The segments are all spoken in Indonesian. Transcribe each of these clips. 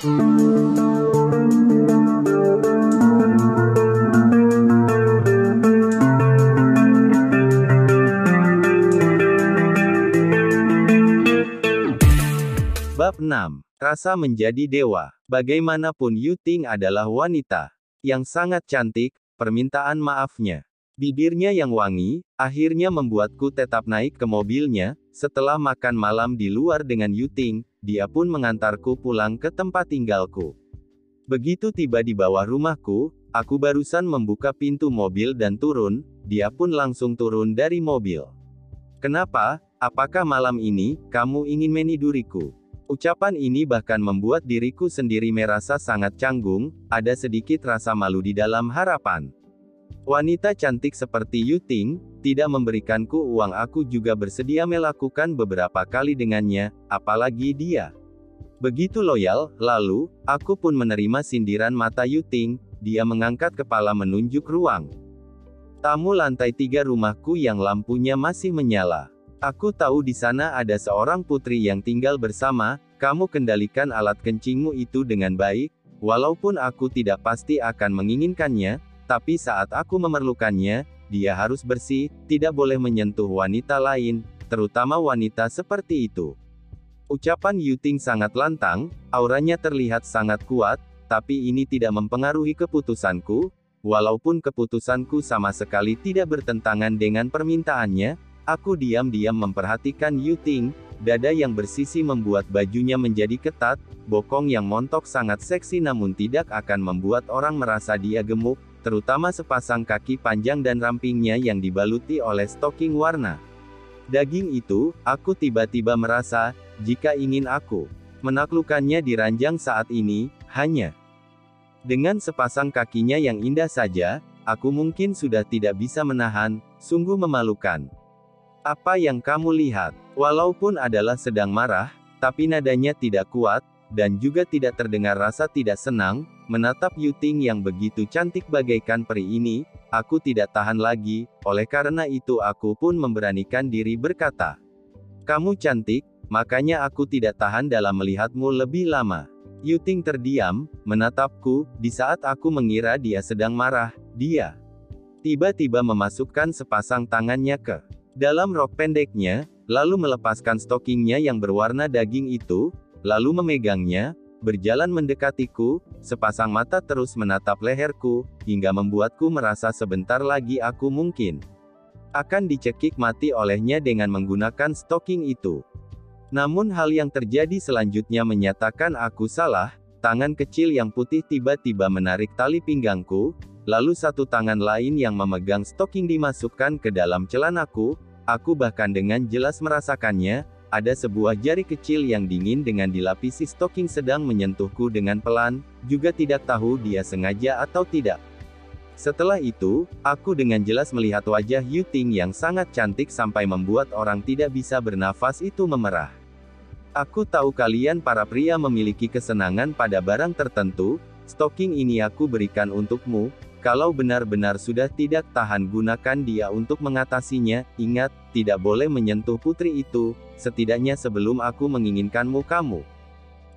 Bab 6. Rasa menjadi dewa. Bagaimanapun Yu Ting adalah wanita yang sangat cantik, permintaan maafnya. Bibirnya yang wangi, akhirnya membuatku tetap naik ke mobilnya. Setelah makan malam di luar dengan Yu Ting, dia pun mengantarku pulang ke tempat tinggalku. Begitu tiba di bawah rumahku, aku barusan membuka pintu mobil dan turun, dia pun langsung turun dari mobil. Kenapa? Apakah malam ini, kamu ingin meniduriku? Ucapan ini bahkan membuat diriku sendiri merasa sangat canggung, ada sedikit rasa malu di dalam harapan. Wanita cantik seperti Yu Ting, tidak memberikanku uang, aku juga bersedia melakukan beberapa kali dengannya, apalagi dia begitu loyal. Lalu, aku pun menerima sindiran mata Yu Ting, dia mengangkat kepala menunjuk ruang tamu lantai 3 rumahku yang lampunya masih menyala. Aku tahu di sana ada seorang putri yang tinggal bersama, kamu kendalikan alat kencingmu itu dengan baik, walaupun aku tidak pasti akan menginginkannya, tapi saat aku memerlukannya, dia harus bersih, tidak boleh menyentuh wanita lain, terutama wanita seperti itu. Ucapan Yu Ting sangat lantang, auranya terlihat sangat kuat, tapi ini tidak mempengaruhi keputusanku, walaupun keputusanku sama sekali tidak bertentangan dengan permintaannya. Aku diam-diam memperhatikan Yu Ting, dada yang bersisi membuat bajunya menjadi ketat, bokong yang montok sangat seksi namun tidak akan membuat orang merasa dia gemuk, terutama sepasang kaki panjang dan rampingnya yang dibaluti oleh stoking warna daging itu. Aku tiba-tiba merasa, jika ingin aku menaklukkannya di ranjang saat ini, hanya dengan sepasang kakinya yang indah saja, aku mungkin sudah tidak bisa menahan, sungguh memalukan. Apa yang kamu lihat? Walaupun adalah sedang marah, tapi nadanya tidak kuat, dan juga tidak terdengar rasa tidak senang, menatap Yu Ting yang begitu cantik bagaikan peri ini, aku tidak tahan lagi, oleh karena itu aku pun memberanikan diri berkata, kamu cantik, makanya aku tidak tahan dalam melihatmu lebih lama. Yu Ting terdiam, menatapku, di saat aku mengira dia sedang marah, dia tiba-tiba memasukkan sepasang tangannya ke dalam rok pendeknya, lalu melepaskan stokingnya yang berwarna daging itu, lalu memegangnya, berjalan mendekatiku, sepasang mata terus menatap leherku, hingga membuatku merasa sebentar lagi aku mungkin akan dicekik mati olehnya dengan menggunakan stoking itu. Namun hal yang terjadi selanjutnya menyatakan aku salah, tangan kecil yang putih tiba-tiba menarik tali pinggangku, lalu satu tangan lain yang memegang stoking dimasukkan ke dalam celanaku. Aku bahkan dengan jelas merasakannya, ada sebuah jari kecil yang dingin dengan dilapisi stoking sedang menyentuhku dengan pelan, juga tidak tahu dia sengaja atau tidak. Setelah itu, aku dengan jelas melihat wajah Yu Ting yang sangat cantik sampai membuat orang tidak bisa bernafas itu memerah. Aku tahu kalian para pria memiliki kesenangan pada barang tertentu, stoking ini aku berikan untukmu. Kalau benar-benar sudah tidak tahan, gunakan dia untuk mengatasinya. Ingat, tidak boleh menyentuh putri itu, setidaknya sebelum aku menginginkanmu. Kamu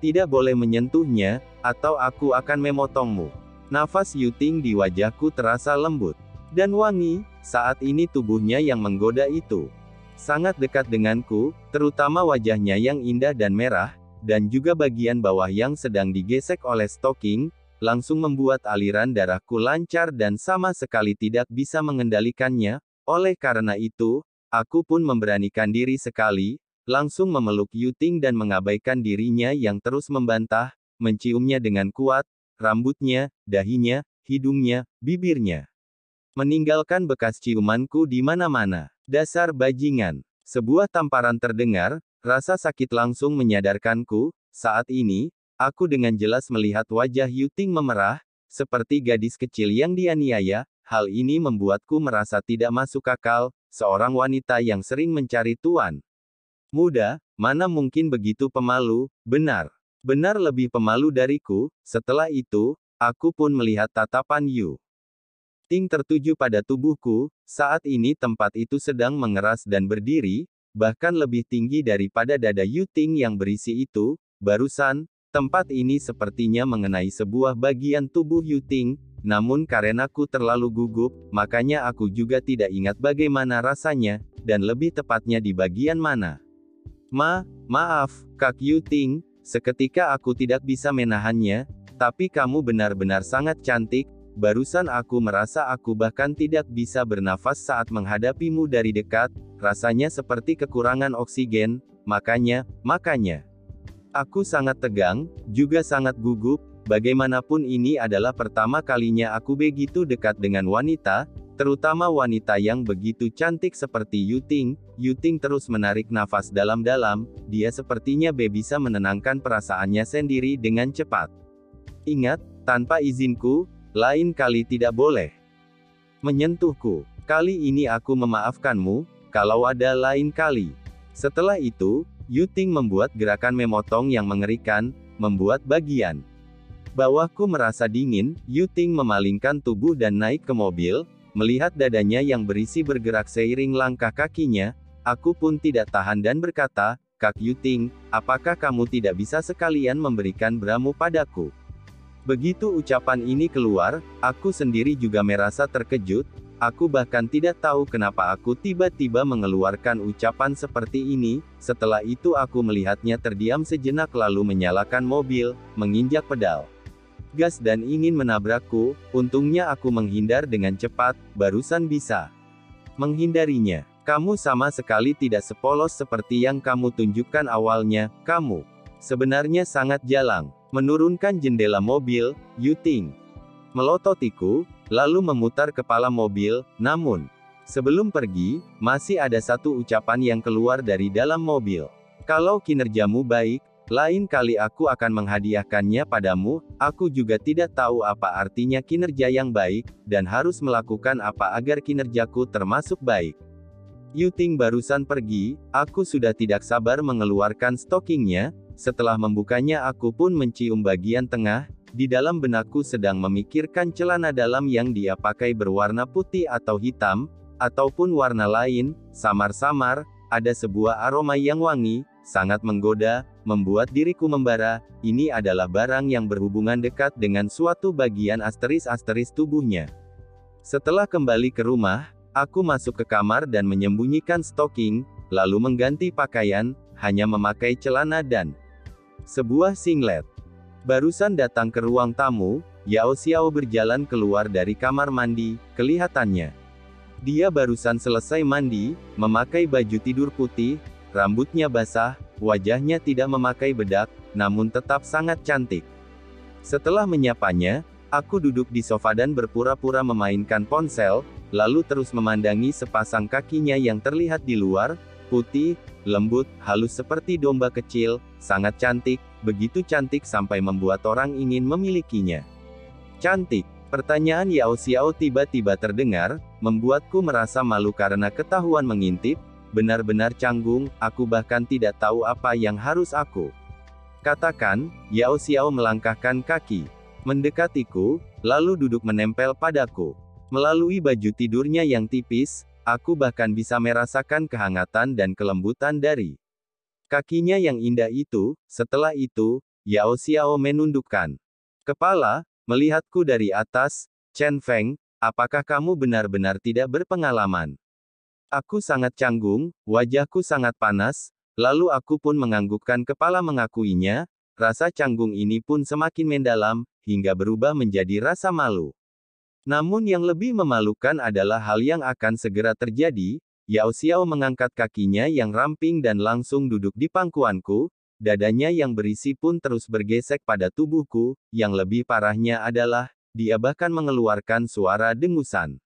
tidak boleh menyentuhnya, atau aku akan memotongmu. Nafas Yu Ting di wajahku terasa lembut dan wangi, saat ini tubuhnya yang menggoda itu sangat dekat denganku, terutama wajahnya yang indah dan merah, dan juga bagian bawah yang sedang digesek oleh stoking, langsung membuat aliran darahku lancar dan sama sekali tidak bisa mengendalikannya. Oleh karena itu, aku pun memberanikan diri sekali, langsung memeluk Yu Ting dan mengabaikan dirinya yang terus membantah, menciumnya dengan kuat, rambutnya, dahinya, hidungnya, bibirnya. Meninggalkan bekas ciumanku di mana-mana. Dasar bajingan. Sebuah tamparan terdengar, rasa sakit langsung menyadarkanku. Saat ini, aku dengan jelas melihat wajah Yu Ting memerah, seperti gadis kecil yang dianiaya. Hal ini membuatku merasa tidak masuk akal, seorang wanita yang sering mencari tuan muda, mana mungkin begitu pemalu, benar lebih pemalu dariku. Setelah itu, aku pun melihat tatapan Yu Ting tertuju pada tubuhku. Saat ini tempat itu sedang mengeras dan berdiri, bahkan lebih tinggi daripada dada Yu Ting yang berisi itu. Barusan, Tempat ini sepertinya mengenai sebuah bagian tubuh Yuting, namun karena ku terlalu gugup, makanya aku juga tidak ingat bagaimana rasanya, dan lebih tepatnya di bagian mana. Maaf, Kak Yuting, seketika aku tidak bisa menahannya, tapi kamu benar-benar sangat cantik, barusan aku merasa aku bahkan tidak bisa bernafas saat menghadapimu dari dekat, rasanya seperti kekurangan oksigen, makanya. Aku sangat tegang, juga sangat gugup, bagaimanapun ini adalah pertama kalinya aku begitu dekat dengan wanita, terutama wanita yang begitu cantik seperti Yuting. Yuting terus menarik nafas dalam-dalam, dia sepertinya bisa menenangkan perasaannya sendiri dengan cepat. Ingat, tanpa izinku, lain kali tidak boleh menyentuhku. Kali ini aku memaafkanmu, kalau ada lain kali. Setelah itu, Yuting membuat gerakan memotong yang mengerikan, membuat bagian bawahku merasa dingin. Yuting memalingkan tubuh dan naik ke mobil, melihat dadanya yang berisi bergerak seiring langkah kakinya, aku pun tidak tahan dan berkata, Kak Yuting, apakah kamu tidak bisa sekalian memberikan bramu padaku? Begitu ucapan ini keluar, aku sendiri juga merasa terkejut. Aku bahkan tidak tahu kenapa aku tiba-tiba mengeluarkan ucapan seperti ini. Setelah itu aku melihatnya terdiam sejenak lalu menyalakan mobil, menginjak pedal gas dan ingin menabrakku. Untungnya aku menghindar dengan cepat, barusan bisa menghindarinya. Kamu sama sekali tidak sepolos seperti yang kamu tunjukkan awalnya, kamu sebenarnya sangat jalang. Menurunkan jendela mobil, Yuting melototiku, lalu memutar kepala mobil, namun, sebelum pergi, masih ada satu ucapan yang keluar dari dalam mobil. Kalau kinerjamu baik, lain kali aku akan menghadiahkannya padamu. Aku juga tidak tahu apa artinya kinerja yang baik, dan harus melakukan apa agar kinerjaku termasuk baik. Yuting barusan pergi, aku sudah tidak sabar mengeluarkan stokingnya. Setelah membukanya aku pun mencium bagian tengah. Di dalam benakku sedang memikirkan celana dalam yang dia pakai berwarna putih atau hitam, ataupun warna lain, samar-samar, ada sebuah aroma yang wangi, sangat menggoda, membuat diriku membara. Ini adalah barang yang berhubungan dekat dengan suatu bagian asteris-asteris tubuhnya. Setelah kembali ke rumah, aku masuk ke kamar dan menyembunyikan stoking, lalu mengganti pakaian, hanya memakai celana dan sebuah singlet. Barusan datang ke ruang tamu, Yao Xiao berjalan keluar dari kamar mandi, kelihatannya dia barusan selesai mandi, memakai baju tidur putih, rambutnya basah, wajahnya tidak memakai bedak, namun tetap sangat cantik. Setelah menyapanya, aku duduk di sofa dan berpura-pura memainkan ponsel, lalu terus memandangi sepasang kakinya yang terlihat di luar, putih, lembut, halus seperti domba kecil, sangat cantik, begitu cantik sampai membuat orang ingin memilikinya. Cantik. Pertanyaan Yao Xiao tiba-tiba terdengar, membuatku merasa malu karena ketahuan mengintip, benar-benar canggung, aku bahkan tidak tahu apa yang harus aku katakan. Yao Xiao melangkahkan kaki, mendekatiku, lalu duduk menempel padaku. Melalui baju tidurnya yang tipis, aku bahkan bisa merasakan kehangatan dan kelembutan dari kakinya yang indah itu. Setelah itu, Yao Xiao menundukkan kepala, melihatku dari atas. Chen Feng, apakah kamu benar-benar tidak berpengalaman? Aku sangat canggung, wajahku sangat panas, lalu aku pun menganggukkan kepala mengakuinya. Rasa canggung ini pun semakin mendalam, hingga berubah menjadi rasa malu. Namun yang lebih memalukan adalah hal yang akan segera terjadi. Yao Xiao mengangkat kakinya yang ramping dan langsung duduk di pangkuanku. Dadanya yang berisi pun terus bergesek pada tubuhku. Yang lebih parahnya adalah, dia bahkan mengeluarkan suara dengusan.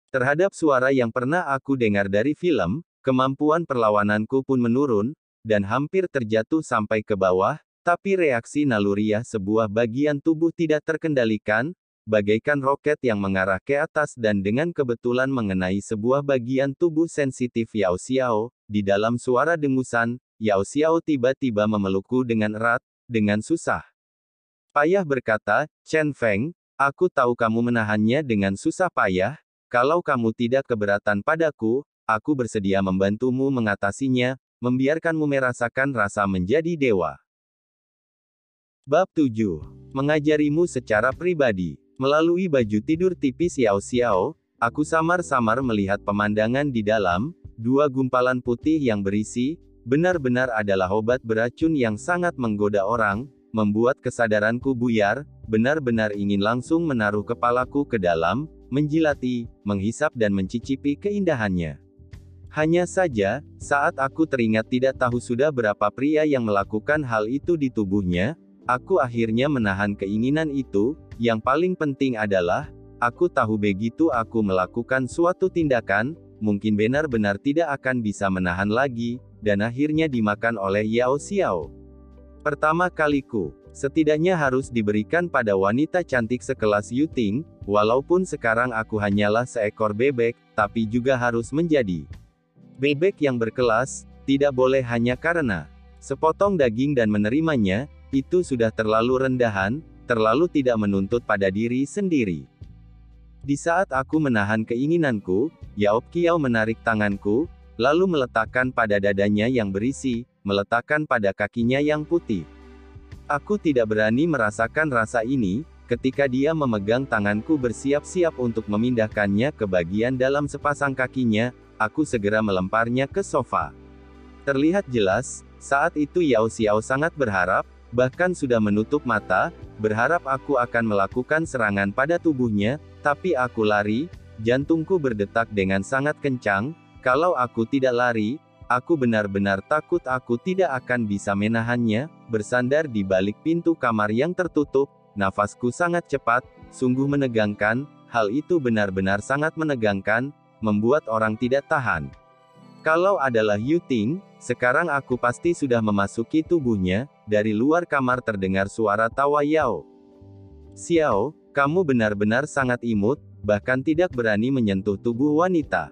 Terhadap suara yang pernah aku dengar dari film, kemampuan perlawananku pun menurun, dan hampir terjatuh sampai ke bawah, tapi reaksi naluriah sebuah bagian tubuh tidak terkendalikan, bagaikan roket yang mengarah ke atas dan dengan kebetulan mengenai sebuah bagian tubuh sensitif Yao Xiao. Di dalam suara dengusan, Yao Xiao tiba-tiba memelukku dengan erat, dengan susah payah berkata, Chen Feng, aku tahu kamu menahannya dengan susah payah. Kalau kamu tidak keberatan padaku, aku bersedia membantumu mengatasinya, membiarkanmu merasakan rasa menjadi dewa. Bab 7. Mengajarimu secara pribadi. Melalui baju tidur tipis Yao Xiao, aku samar-samar melihat pemandangan di dalam. Dua gumpalan putih yang berisi, benar-benar adalah obat beracun yang sangat menggoda orang, membuat kesadaranku buyar, benar-benar ingin langsung menaruh kepalaku ke dalam, menjilati, menghisap dan mencicipi keindahannya. Hanya saja, saat aku teringat tidak tahu sudah berapa pria yang melakukan hal itu di tubuhnya, aku akhirnya menahan keinginan itu. Yang paling penting adalah, aku tahu begitu aku melakukan suatu tindakan, mungkin benar-benar tidak akan bisa menahan lagi, dan akhirnya dimakan oleh Yao Xiao. Pertama kaliku, setidaknya harus diberikan pada wanita cantik sekelas Yu Ting, walaupun sekarang aku hanyalah seekor bebek, tapi juga harus menjadi bebek yang berkelas, tidak boleh hanya karena sepotong daging dan menerimanya, itu sudah terlalu rendahan, terlalu tidak menuntut pada diri sendiri. Di saat aku menahan keinginanku, Yao Qiao menarik tanganku, lalu meletakkan pada dadanya yang berisi, meletakkan pada kakinya yang putih. Aku tidak berani merasakan rasa ini, ketika dia memegang tanganku bersiap-siap untuk memindahkannya ke bagian dalam sepasang kakinya, aku segera melemparnya ke sofa. Terlihat jelas, saat itu Yao Xiao sangat berharap, bahkan sudah menutup mata, berharap aku akan melakukan serangan pada tubuhnya, tapi aku lari, jantungku berdetak dengan sangat kencang, kalau aku tidak lari, aku benar-benar takut aku tidak akan bisa menahannya, bersandar di balik pintu kamar yang tertutup, nafasku sangat cepat, sungguh menegangkan, hal itu benar-benar sangat menegangkan, membuat orang tidak tahan. Kalau adalah Yu Ting, sekarang aku pasti sudah memasuki tubuhnya. Dari luar kamar terdengar suara tawa Yao Xiao, kamu benar-benar sangat imut, bahkan tidak berani menyentuh tubuh wanita.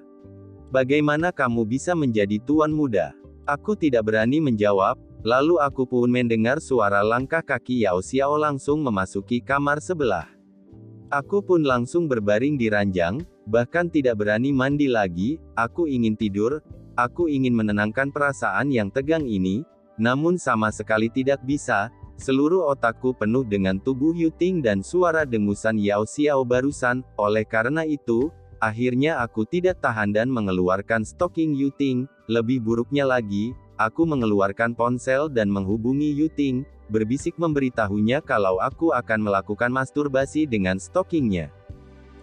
Bagaimana kamu bisa menjadi tuan muda? Aku tidak berani menjawab, lalu aku pun mendengar suara langkah kaki Yao Xiao langsung memasuki kamar sebelah. Aku pun langsung berbaring di ranjang, bahkan tidak berani mandi lagi, aku ingin tidur, aku ingin menenangkan perasaan yang tegang ini, namun sama sekali tidak bisa, seluruh otakku penuh dengan tubuh Yu Ting dan suara dengusan Yao Xiao barusan, oleh karena itu, akhirnya aku tidak tahan dan mengeluarkan stocking Yu Ting, lebih buruknya lagi, aku mengeluarkan ponsel dan menghubungi Yu Ting, berbisik memberitahunya kalau aku akan melakukan masturbasi dengan stockingnya.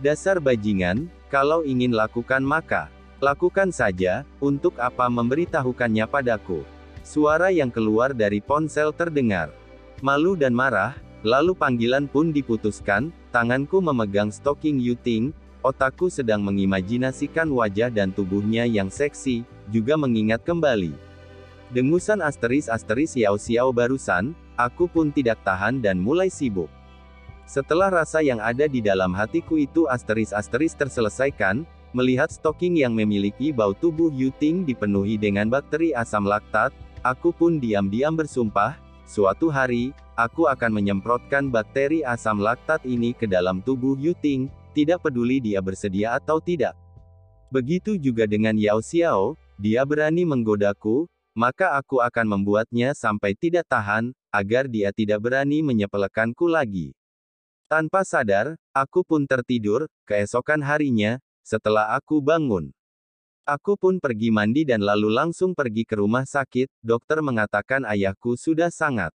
Dasar bajingan, kalau ingin lakukan maka lakukan saja, untuk apa memberitahukannya padaku? Suara yang keluar dari ponsel terdengar. Malu dan marah, lalu panggilan pun diputuskan, tanganku memegang stocking Yu Ting, otakku sedang mengimajinasikan wajah dan tubuhnya yang seksi, juga mengingat kembali dengusan asteris-asteris Yao Xiao barusan, aku pun tidak tahan dan mulai sibuk. Setelah rasa yang ada di dalam hatiku itu asteris-asteris terselesaikan, melihat stocking yang memiliki bau tubuh Yu Ting dipenuhi dengan bakteri asam laktat, aku pun diam-diam bersumpah, suatu hari, aku akan menyemprotkan bakteri asam laktat ini ke dalam tubuh Yu Ting, tidak peduli dia bersedia atau tidak. Begitu juga dengan Yao Xiao, dia berani menggodaku, maka aku akan membuatnya sampai tidak tahan, agar dia tidak berani menyepelekanku lagi. Tanpa sadar, aku pun tertidur. Keesokan harinya, setelah aku bangun, aku pun pergi mandi dan lalu langsung pergi ke rumah sakit. Dokter mengatakan ayahku sudah sangat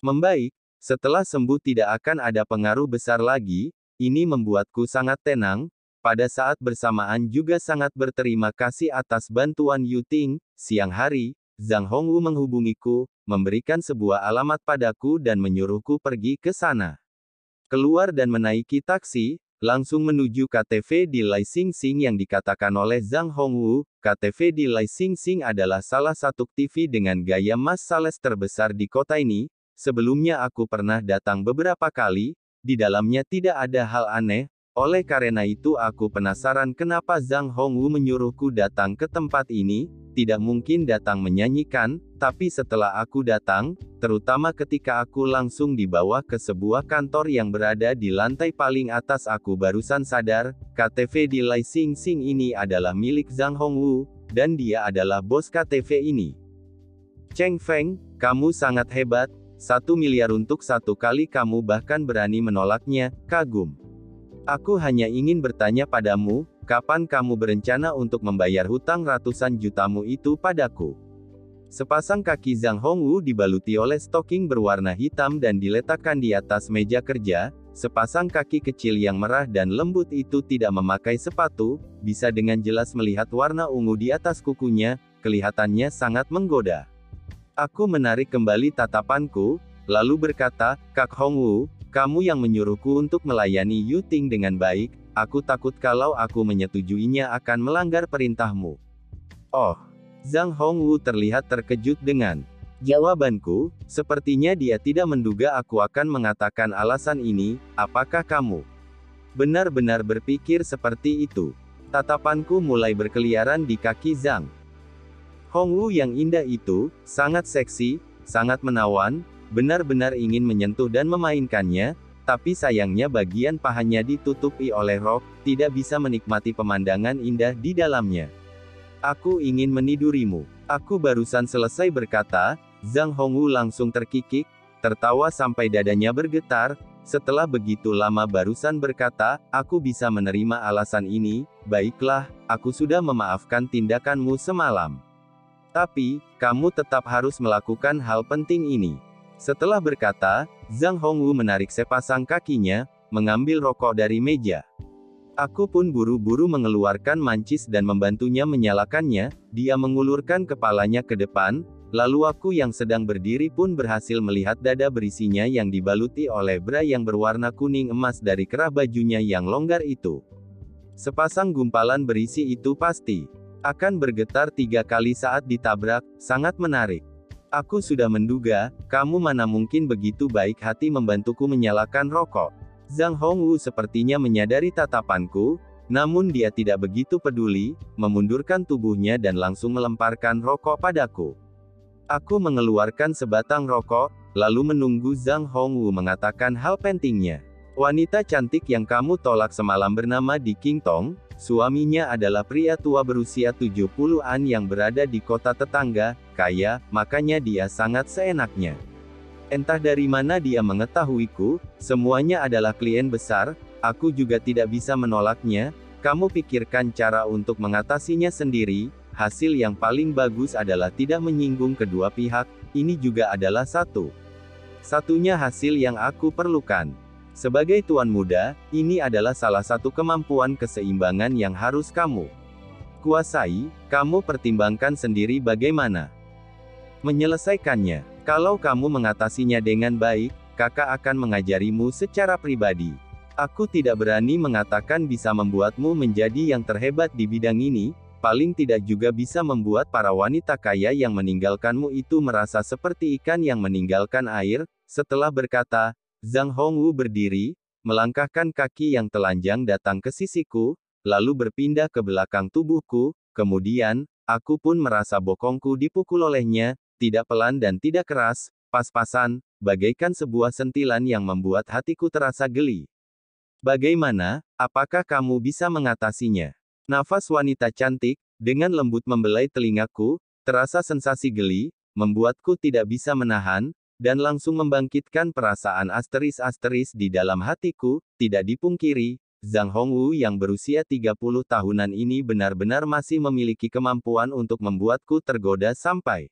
membaik. Setelah sembuh tidak akan ada pengaruh besar lagi. Ini membuatku sangat tenang. Pada saat bersamaan juga sangat berterima kasih atas bantuan Yu Ting. Siang hari, Zhang Hongwu menghubungiku, memberikan sebuah alamat padaku dan menyuruhku pergi ke sana. Keluar dan menaiki taksi, langsung menuju KTV di Lai Xing Xing yang dikatakan oleh Zhang Hongwu. KTV di Lai Xing Xing adalah salah satu TV dengan gaya Mas Sales terbesar di kota ini. Sebelumnya aku pernah datang beberapa kali, di dalamnya tidak ada hal aneh. Oleh karena itu aku penasaran kenapa Zhang Hongwu menyuruhku datang ke tempat ini, tidak mungkin datang menyanyikan, tapi setelah aku datang, terutama ketika aku langsung dibawa ke sebuah kantor yang berada di lantai paling atas aku barusan sadar, KTV di Lai Xing Xing ini adalah milik Zhang Hongwu, dan dia adalah bos KTV ini. Cheng Feng, kamu sangat hebat, 1 miliar untuk satu kali kamu bahkan berani menolaknya, kagum. Aku hanya ingin bertanya padamu, kapan kamu berencana untuk membayar hutang ratusan jutamu itu padaku? Sepasang kaki Zhang Hongwu dibaluti oleh stoking berwarna hitam dan diletakkan di atas meja kerja. Sepasang kaki kecil yang merah dan lembut itu tidak memakai sepatu, bisa dengan jelas melihat warna ungu di atas kukunya, kelihatannya sangat menggoda. Aku menarik kembali tatapanku, lalu berkata, Kak Hongwu, kamu yang menyuruhku untuk melayani Yu Ting dengan baik, aku takut kalau aku menyetujuinya akan melanggar perintahmu. Oh. Zhang Hongwu terlihat terkejut dengan jawabanku, sepertinya dia tidak menduga aku akan mengatakan alasan ini, apakah kamu benar-benar berpikir seperti itu? Tatapanku mulai berkeliaran di kaki Zhang Hongwu yang indah itu, sangat seksi, sangat menawan, benar-benar ingin menyentuh dan memainkannya, tapi sayangnya bagian pahanya ditutupi oleh rok, tidak bisa menikmati pemandangan indah di dalamnya. Aku ingin menidurimu. Aku barusan selesai berkata, Zhang Hongwu langsung terkikik, tertawa sampai dadanya bergetar. Setelah begitu lama barusan berkata, aku bisa menerima alasan ini, baiklah, aku sudah memaafkan tindakanmu semalam. Tapi, kamu tetap harus melakukan hal penting ini. Setelah berkata, Zhang Hongwu menarik sepasang kakinya, mengambil rokok dari meja. Aku pun buru-buru mengeluarkan mancis dan membantunya menyalakannya. Dia mengulurkan kepalanya ke depan, lalu aku yang sedang berdiri pun berhasil melihat dada berisinya yang dibaluti oleh bra yang berwarna kuning emas dari kerah bajunya yang longgar itu. Sepasang gumpalan berisi itu pasti akan bergetar 3 kali saat ditabrak, sangat menarik. Aku sudah menduga, kamu mana mungkin begitu baik hati membantuku menyalakan rokok. Zhang Hongwu sepertinya menyadari tatapanku, namun dia tidak begitu peduli, memundurkan tubuhnya dan langsung melemparkan rokok padaku. Aku mengeluarkan sebatang rokok, lalu menunggu Zhang Hongwu mengatakan hal pentingnya. Wanita cantik yang kamu tolak semalam bernama Di Qingtong, suaminya adalah pria tua berusia 70-an yang berada di kota tetangga, kaya, makanya dia sangat seenaknya. Entah dari mana dia mengetahuiku, semuanya adalah klien besar, aku juga tidak bisa menolaknya, kamu pikirkan cara untuk mengatasinya sendiri, hasil yang paling bagus adalah tidak menyinggung kedua pihak, ini juga adalah satu-satunya hasil yang aku perlukan. Sebagai tuan muda, ini adalah salah satu kemampuan keseimbangan yang harus kamu kuasai, kamu pertimbangkan sendiri bagaimana menyelesaikannya. Kalau kamu mengatasinya dengan baik, kakak akan mengajarimu secara pribadi. Aku tidak berani mengatakan bisa membuatmu menjadi yang terhebat di bidang ini, paling tidak juga bisa membuat para wanita kaya yang meninggalkanmu itu merasa seperti ikan yang meninggalkan air. Setelah berkata, Zhang Hongwu berdiri, melangkahkan kaki yang telanjang datang ke sisiku, lalu berpindah ke belakang tubuhku, kemudian, aku pun merasa bokongku dipukul olehnya, tidak pelan dan tidak keras, pas-pasan, bagaikan sebuah sentilan yang membuat hatiku terasa geli. Bagaimana, apakah kamu bisa mengatasinya? Nafas wanita cantik, dengan lembut membelai telingaku, terasa sensasi geli, membuatku tidak bisa menahan, dan langsung membangkitkan perasaan asteris-asteris di dalam hatiku. Tidak dipungkiri, Zhang Hongwu yang berusia 30 tahunan ini benar-benar masih memiliki kemampuan untuk membuatku tergoda sampai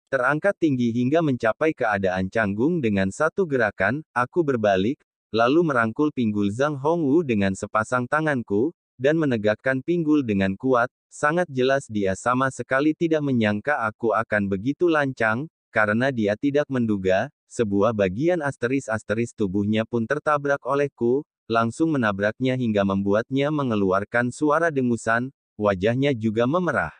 terangkat tinggi hingga mencapai keadaan canggung dengan satu gerakan. Aku berbalik, lalu merangkul pinggul Zhang Hongwu dengan sepasang tanganku, dan menegakkan pinggul dengan kuat. Sangat jelas dia sama sekali tidak menyangka aku akan begitu lancang, karena dia tidak menduga, sebuah bagian asteris-asteris tubuhnya pun tertabrak olehku, langsung menabraknya hingga membuatnya mengeluarkan suara dengusan, wajahnya juga memerah.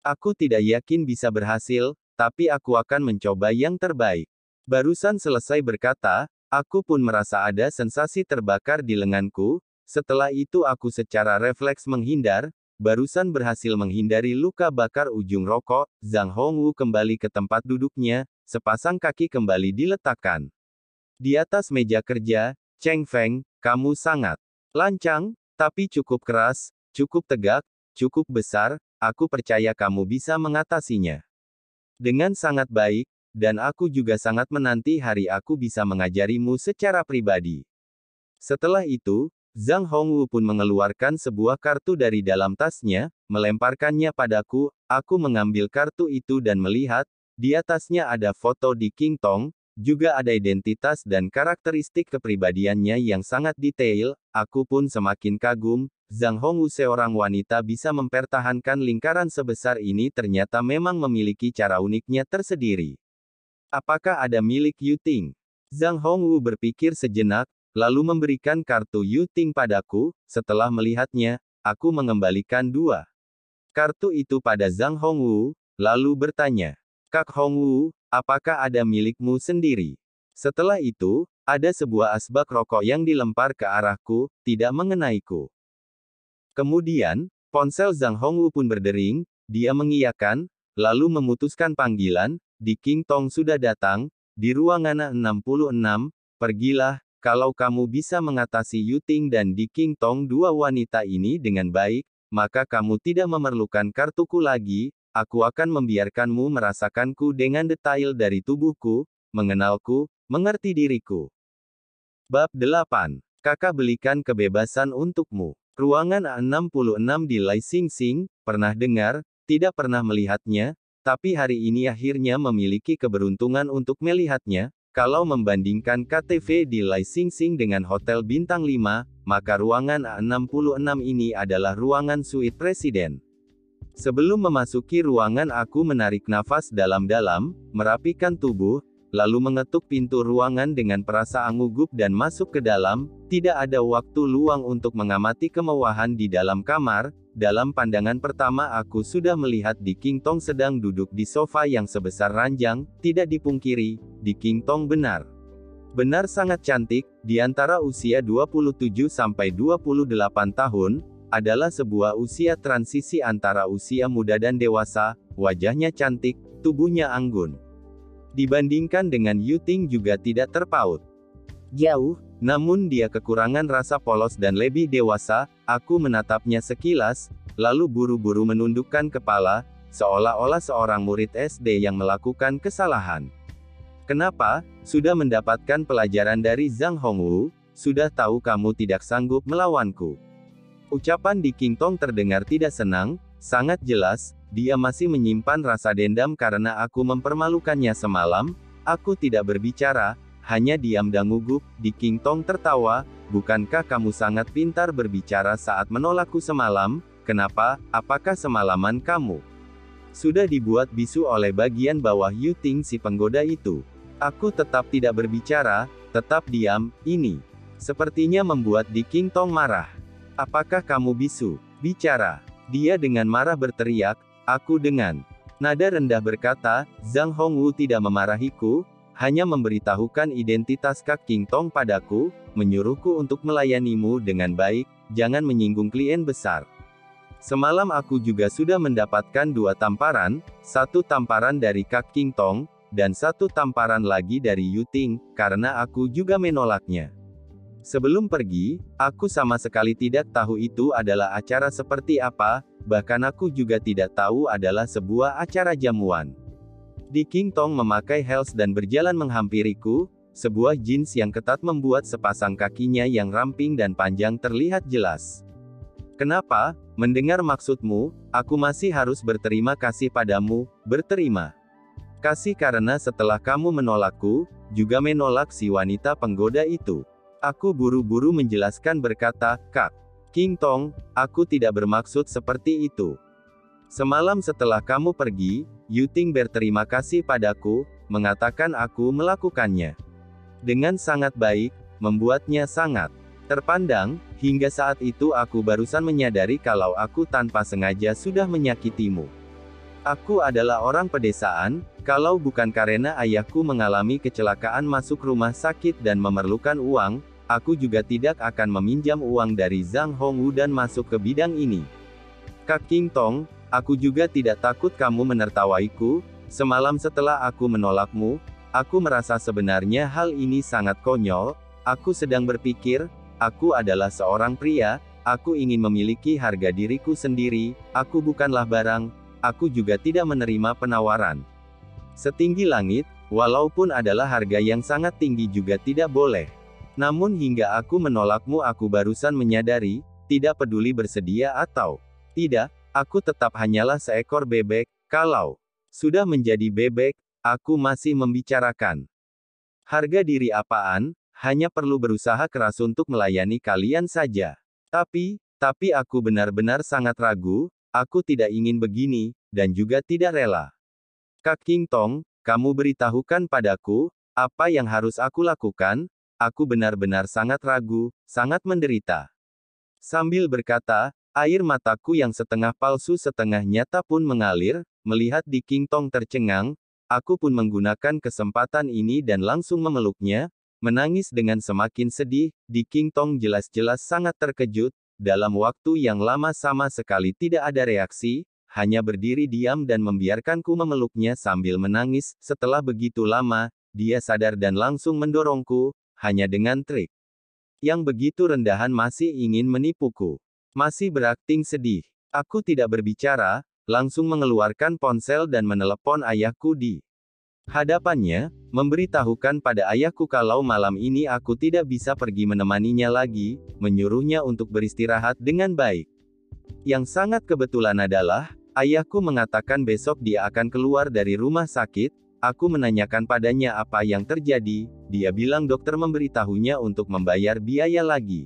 Aku tidak yakin bisa berhasil, tapi aku akan mencoba yang terbaik. Barusan selesai berkata, aku pun merasa ada sensasi terbakar di lenganku. Setelah itu aku secara refleks menghindar, barusan berhasil menghindari luka bakar ujung rokok. Zhang Hongwu kembali ke tempat duduknya, sepasang kaki kembali diletakkan di atas meja kerja. Cheng Feng, kamu sangat lancang, tapi cukup keras, cukup tegak, cukup besar, aku percaya kamu bisa mengatasinya dengan sangat baik. dan aku juga sangat menanti hari aku bisa mengajarimu secara pribadi. Setelah itu, Zhang Hongwu pun mengeluarkan sebuah kartu dari dalam tasnya, melemparkannya padaku. Aku mengambil kartu itu dan melihat, di atasnya ada foto di King Tong, juga ada identitas dan karakteristik kepribadiannya yang sangat detail. Aku pun semakin kagum, Zhang Hongwu seorang wanita bisa mempertahankan lingkaran sebesar ini ternyata memang memiliki cara uniknya tersendiri. Apakah ada milik Yu Ting? Zhang Hongwu berpikir sejenak, lalu memberikan kartu Yu Ting padaku. Setelah melihatnya, aku mengembalikan dua kartu itu pada Zhang Hongwu, lalu bertanya, Kak Hongwu, apakah ada milikmu sendiri? Setelah itu, ada sebuah asbak rokok yang dilempar ke arahku, tidak mengenaiku. Kemudian, ponsel Zhang Hongwu pun berdering, dia mengiyakan, lalu memutuskan panggilan, di King Tong sudah datang, di ruangan 66, pergilah, kalau kamu bisa mengatasi Yu Ting dan di King Tong dua wanita ini dengan baik, maka kamu tidak memerlukan kartuku lagi, aku akan membiarkanmu merasakanku dengan detail dari tubuhku, mengenalku, mengerti diriku. Bab 8. Kakak belikan kebebasan untukmu. Ruangan 66 di Lai Xing Xing, pernah dengar, tidak pernah melihatnya, tapi hari ini akhirnya memiliki keberuntungan untuk melihatnya. Kalau membandingkan KTV di Lai Xing Xing dengan Hotel Bintang 5, maka ruangan 66 ini adalah ruangan suite presiden. Sebelum memasuki ruangan aku menarik nafas dalam-dalam, merapikan tubuh, lalu mengetuk pintu ruangan dengan perasaan gugup dan masuk ke dalam. Tidak ada waktu luang untuk mengamati kemewahan di dalam kamar. Dalam pandangan pertama aku sudah melihat Di King Tong sedang duduk di sofa yang sebesar ranjang. Tidak dipungkiri, Di King Tong benar sangat cantik, di antara usia 27 sampai 28 tahun, adalah sebuah usia transisi antara usia muda dan dewasa, wajahnya cantik, tubuhnya anggun. Dibandingkan dengan Yu Ting juga tidak terpaut jauh, namun dia kekurangan rasa polos dan lebih dewasa. Aku menatapnya sekilas, lalu buru-buru menundukkan kepala, seolah-olah seorang murid SD yang melakukan kesalahan. Kenapa? Sudah mendapatkan pelajaran dari Zhang Hongwu, sudah tahu kamu tidak sanggup melawanku. Ucapan Di King Tong terdengar tidak senang, sangat jelas, dia masih menyimpan rasa dendam karena aku mempermalukannya semalam. Aku tidak berbicara, hanya diam dan gugup. Di King Tong tertawa, bukankah kamu sangat pintar berbicara saat menolakku semalam? Kenapa? Apakah semalaman kamu sudah dibuat bisu oleh bagian bawah Yu Ting si penggoda itu? Aku tetap tidak berbicara, tetap diam. Ini sepertinya membuat Di King Tong marah. Apakah kamu bisu? Bicara. Dia dengan marah berteriak. Aku dengan nada rendah berkata, Zhang Hongwu tidak memarahiku, hanya memberitahukan identitas Kak King Tong padaku, menyuruhku untuk melayanimu dengan baik, jangan menyinggung klien besar. Semalam aku juga sudah mendapatkan dua tamparan, satu tamparan dari Kak King Tong, dan satu tamparan lagi dari Yu Ting, karena aku juga menolaknya. Sebelum pergi, aku sama sekali tidak tahu itu adalah acara seperti apa, bahkan aku juga tidak tahu adalah sebuah acara jamuan. Di King Tong memakai heels dan berjalan menghampiriku, sebuah jeans yang ketat membuat sepasang kakinya yang ramping dan panjang terlihat jelas. Kenapa? Mendengar maksudmu, aku masih harus berterima kasih padamu, berterima kasih karena setelah kamu menolakku, juga menolak si wanita penggoda itu. Aku buru-buru menjelaskan berkata, Kak King Tong, aku tidak bermaksud seperti itu. Semalam setelah kamu pergi, Yu Ting berterima kasih padaku, mengatakan aku melakukannya dengan sangat baik, membuatnya sangat terpandang. Hingga saat itu aku barusan menyadari kalau aku tanpa sengaja sudah menyakitimu. Aku adalah orang pedesaan, kalau bukan karena ayahku mengalami kecelakaan masuk rumah sakit dan memerlukan uang, aku juga tidak akan meminjam uang dari Zhang Hongwu dan masuk ke bidang ini. Kak King Tong, aku juga tidak takut kamu menertawaiku. Semalam setelah aku menolakmu, aku merasa sebenarnya hal ini sangat konyol. Aku sedang berpikir, aku adalah seorang pria, aku ingin memiliki harga diriku sendiri, aku bukanlah barang, aku juga tidak menerima penawaran setinggi langit. walaupun adalah harga yang sangat tinggi juga tidak boleh. Namun hingga aku menolakmu aku barusan menyadari, tidak peduli bersedia atau tidak, aku tetap hanyalah seekor bebek. Kalau sudah menjadi bebek, aku masih membicarakan harga diri apaan, hanya perlu berusaha keras untuk melayani kalian saja. Tapi aku benar-benar sangat ragu, aku tidak ingin begini, dan juga tidak rela. Kak King Tong, kamu beritahukan padaku, apa yang harus aku lakukan? Aku benar-benar sangat ragu, sangat menderita. Sambil berkata, air mataku yang setengah palsu setengah nyata pun mengalir, melihat Di King Tong tercengang, aku pun menggunakan kesempatan ini dan langsung memeluknya, menangis dengan semakin sedih. Di King Tong jelas-jelas sangat terkejut, dalam waktu yang lama sama sekali tidak ada reaksi, hanya berdiri diam dan membiarkanku memeluknya sambil menangis. Setelah begitu lama, dia sadar dan langsung mendorongku, hanya dengan trik yang begitu rendahan masih ingin menipuku. Masih berakting sedih. Aku tidak berbicara, langsung mengeluarkan ponsel dan menelepon ayahku di hadapannya, memberitahukan pada ayahku kalau malam ini aku tidak bisa pergi menemaninya lagi, menyuruhnya untuk beristirahat dengan baik. Yang sangat kebetulan adalah, ayahku mengatakan besok dia akan keluar dari rumah sakit. Aku menanyakan padanya apa yang terjadi, dia bilang dokter memberitahunya untuk membayar biaya lagi.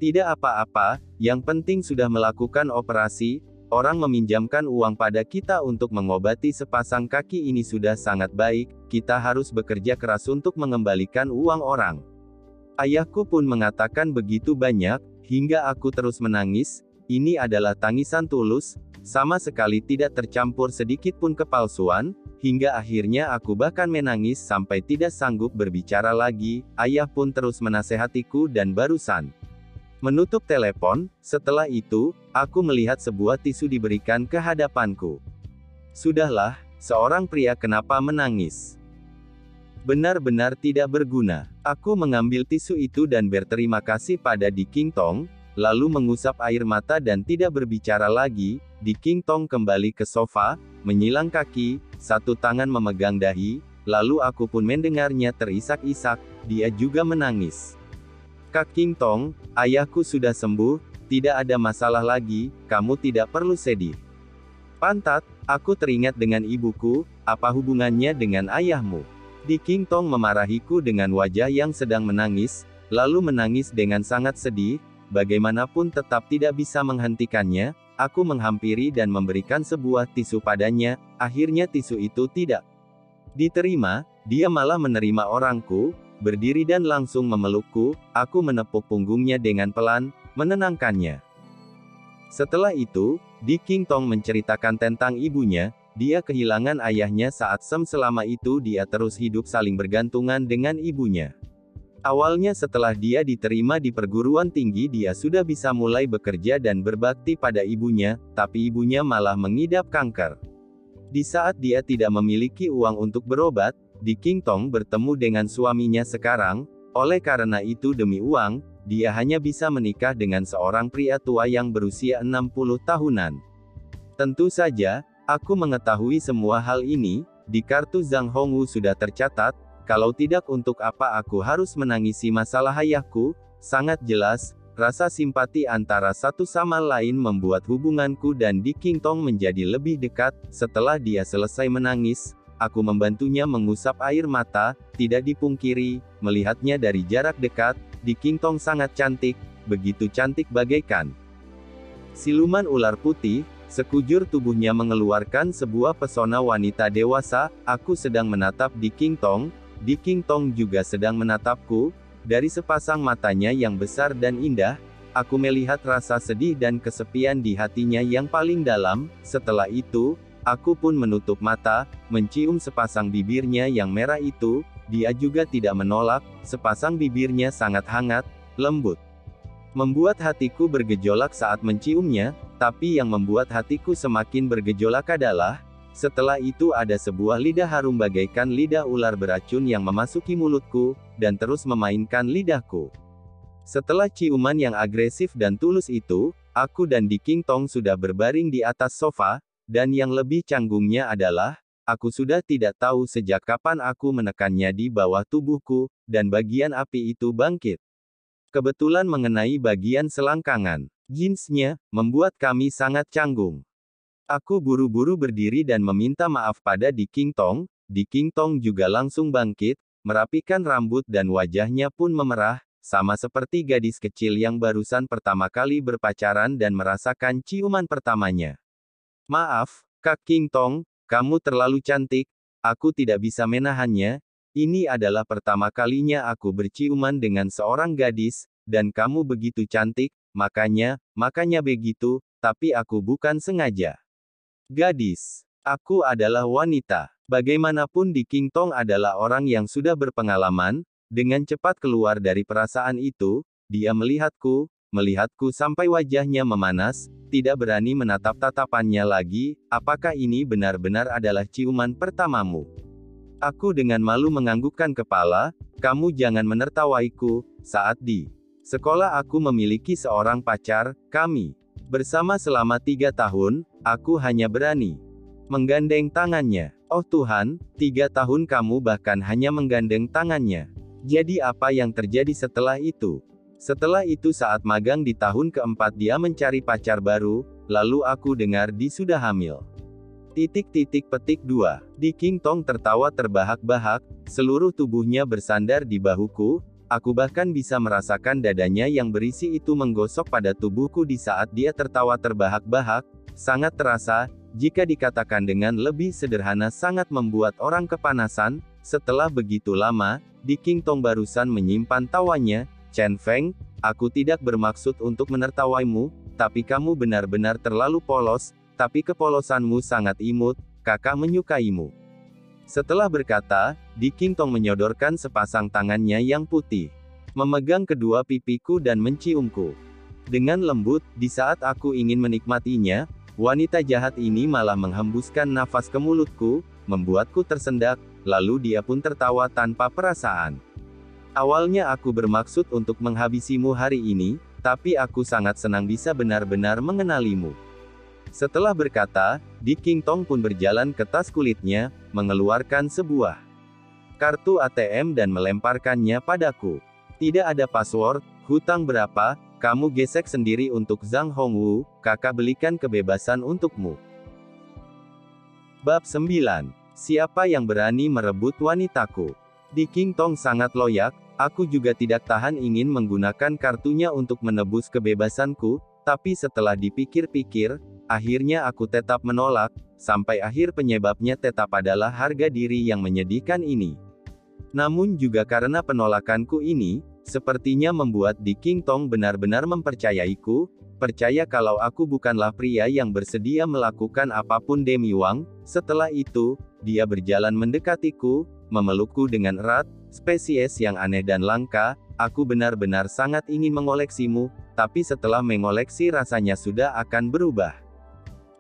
Tidak apa-apa, yang penting sudah melakukan operasi, orang meminjamkan uang pada kita untuk mengobati sepasang kaki ini sudah sangat baik, kita harus bekerja keras untuk mengembalikan uang orang. Ayahku pun mengatakan begitu banyak, hingga aku terus menangis, ini adalah tangisan tulus, sama sekali tidak tercampur sedikit pun kepalsuan, hingga akhirnya aku bahkan menangis sampai tidak sanggup berbicara lagi. Ayah pun terus menasehatiku dan barusan menutup telepon. Setelah itu, aku melihat sebuah tisu diberikan ke hadapanku. Sudahlah, seorang pria kenapa menangis? Benar-benar tidak berguna. Aku mengambil tisu itu dan berterima kasih pada Di King Tong, lalu mengusap air mata dan tidak berbicara lagi. Di King Tong kembali ke sofa, menyilang kaki, satu tangan memegang dahi, lalu aku pun mendengarnya terisak-isak, dia juga menangis. Kak King Tong, ayahku sudah sembuh, tidak ada masalah lagi, kamu tidak perlu sedih. Pantat, aku teringat dengan ibuku, apa hubungannya dengan ayahmu? Di King Tong memarahiku dengan wajah yang sedang menangis, lalu menangis dengan sangat sedih, bagaimanapun tetap tidak bisa menghentikannya. Aku menghampiri dan memberikan sebuah tisu padanya, akhirnya tisu itu tidak diterima, dia malah menerima orangku, berdiri dan langsung memelukku, aku menepuk punggungnya dengan pelan, menenangkannya. Setelah itu, Di King Tong menceritakan tentang ibunya, dia kehilangan ayahnya saat selama itu dia terus hidup saling bergantungan dengan ibunya. Awalnya setelah dia diterima di perguruan tinggi dia sudah bisa mulai bekerja dan berbakti pada ibunya, tapi ibunya malah mengidap kanker. Di saat dia tidak memiliki uang untuk berobat, Di King Tong bertemu dengan suaminya sekarang, oleh karena itu demi uang, dia hanya bisa menikah dengan seorang pria tua yang berusia 60 tahunan. Tentu saja, aku mengetahui semua hal ini, di kartu Zhang Hongwu sudah tercatat, kalau tidak untuk apa aku harus menangisi masalah ayahku, sangat jelas, rasa simpati antara satu sama lain membuat hubunganku dan Di King Tong menjadi lebih dekat. Setelah dia selesai menangis, aku membantunya mengusap air mata, tidak dipungkiri, melihatnya dari jarak dekat, Di King Tong sangat cantik, begitu cantik bagaikan siluman ular putih. Sekujur tubuhnya mengeluarkan sebuah pesona wanita dewasa. Aku sedang menatap Di King Tong, Di King Tong juga sedang menatapku. Dari sepasang matanya yang besar dan indah, aku melihat rasa sedih dan kesepian di hatinya yang paling dalam. Setelah itu, aku pun menutup mata, mencium sepasang bibirnya yang merah itu. Dia juga tidak menolak, sepasang bibirnya sangat hangat, lembut. Membuat hatiku bergejolak saat menciumnya, tapi yang membuat hatiku semakin bergejolak adalah, setelah itu ada sebuah lidah harum bagaikan lidah ular beracun yang memasuki mulutku, dan terus memainkan lidahku. Setelah ciuman yang agresif dan tulus itu, aku dan Di King Tong sudah berbaring di atas sofa, dan yang lebih canggungnya adalah, aku sudah tidak tahu sejak kapan aku menekannya di bawah tubuhku, dan bagian api itu bangkit. Kebetulan mengenai bagian selangkangan jeansnya, membuat kami sangat canggung. Aku buru-buru berdiri dan meminta maaf pada Di King Tong. Di King Tong juga langsung bangkit, merapikan rambut dan wajahnya pun memerah, sama seperti gadis kecil yang barusan pertama kali berpacaran dan merasakan ciuman pertamanya. Maaf, Kak King Tong, kamu terlalu cantik, aku tidak bisa menahannya. Ini adalah pertama kalinya aku berciuman dengan seorang gadis, dan kamu begitu cantik, makanya begitu, tapi aku bukan sengaja. Gadis. Aku adalah wanita. Bagaimanapun Di King Tong adalah orang yang sudah berpengalaman, dengan cepat keluar dari perasaan itu, dia melihatku sampai wajahnya memanas, tidak berani menatap tatapannya lagi. Apakah ini benar-benar adalah ciuman pertamamu? Aku dengan malu menganggukkan kepala. Kamu jangan menertawaiku. Saat di sekolah aku memiliki seorang pacar, kami bersama selama 3 tahun, aku hanya berani menggandeng tangannya. Oh Tuhan, 3 tahun kamu bahkan hanya menggandeng tangannya. Jadi apa yang terjadi setelah itu? Setelah itu saat magang di tahun keempat dia mencari pacar baru, lalu aku dengar dia sudah hamil. Petik 2. Di King Tong tertawa terbahak-bahak, seluruh tubuhnya bersandar di bahuku, aku bahkan bisa merasakan dadanya yang berisi itu menggosok pada tubuhku di saat dia tertawa terbahak-bahak, sangat terasa, jika dikatakan dengan lebih sederhana sangat membuat orang kepanasan. Setelah begitu lama, Di King Tong barusan menyimpan tawanya. Chen Feng, aku tidak bermaksud untuk menertawaimu, tapi kamu benar-benar terlalu polos, tapi kepolosanmu sangat imut, kakak menyukaimu. Setelah berkata, Di King Tong menyodorkan sepasang tangannya yang putih, memegang kedua pipiku dan menciumku dengan lembut. Di saat aku ingin menikmatinya, wanita jahat ini malah menghembuskan nafas ke mulutku, membuatku tersendak, lalu dia pun tertawa tanpa perasaan. Awalnya aku bermaksud untuk menghabisimu hari ini, tapi aku sangat senang bisa benar-benar mengenalimu. Setelah berkata, Di King Tong pun berjalan ke tas kulitnya, mengeluarkan sebuah kartu ATM dan melemparkannya padaku. Tidak ada password, hutang berapa, kamu gesek sendiri untuk Zhang Hongwu, kakak belikan kebebasan untukmu. Bab 9. Siapa yang berani merebut wanitaku? Di King Tong sangat loyak, aku juga tidak tahan ingin menggunakan kartunya untuk menebus kebebasanku, tapi setelah dipikir-pikir, akhirnya aku tetap menolak, sampai akhir penyebabnya tetap adalah harga diri yang menyedihkan ini. Namun juga karena penolakanku ini, sepertinya membuat Di King Tong benar-benar mempercayaiku, percaya kalau aku bukanlah pria yang bersedia melakukan apapun demi uang. Setelah itu, dia berjalan mendekatiku, memelukku dengan erat, spesies yang aneh dan langka, aku benar-benar sangat ingin mengoleksimu, tapi setelah mengoleksi rasanya sudah akan berubah.